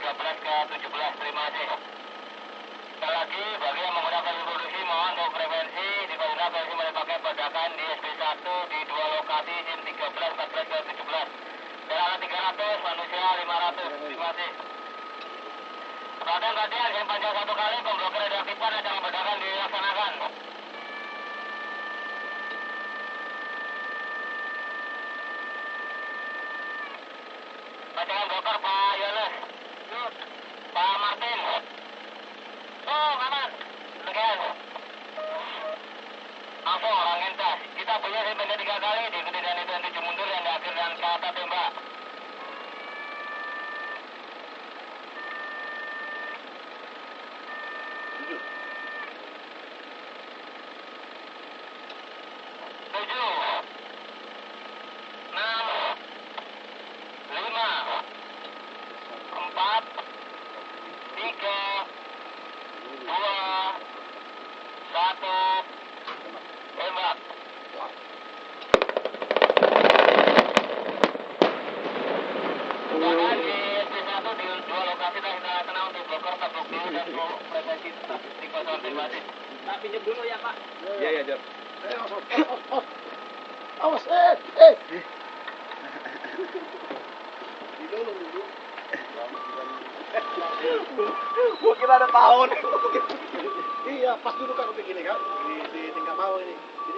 13 ke 17. Terima kasih. Sekali lagi, bagi yang menggunakan produksi mohon untuk frekuensi digunakan frekuensi mulai pakai pedakan di SP1 di 2 lokasi SIM 13, 14 ke 17. Jarak 300, manusia 500. Terima kasih. Perhatian SIM panjang 1 kali, pemblokir reaktifan acara pedakan dilaksanakan. Bacakan blokir Pak Yones, Pak Martin. Oh, aman. Sekian. Langsung orang lintas. Kita punya SIM pendek 3 kali, diikuti dan itu 7 mundur yang di akhir dan ke atas tembak. Pinjam dulu ya Pak. Iya, Jor. Awas, dulu. Gua kira ada tahun. Iya, pas dulu kan begini kan, di tingkat bawah ini. Jadi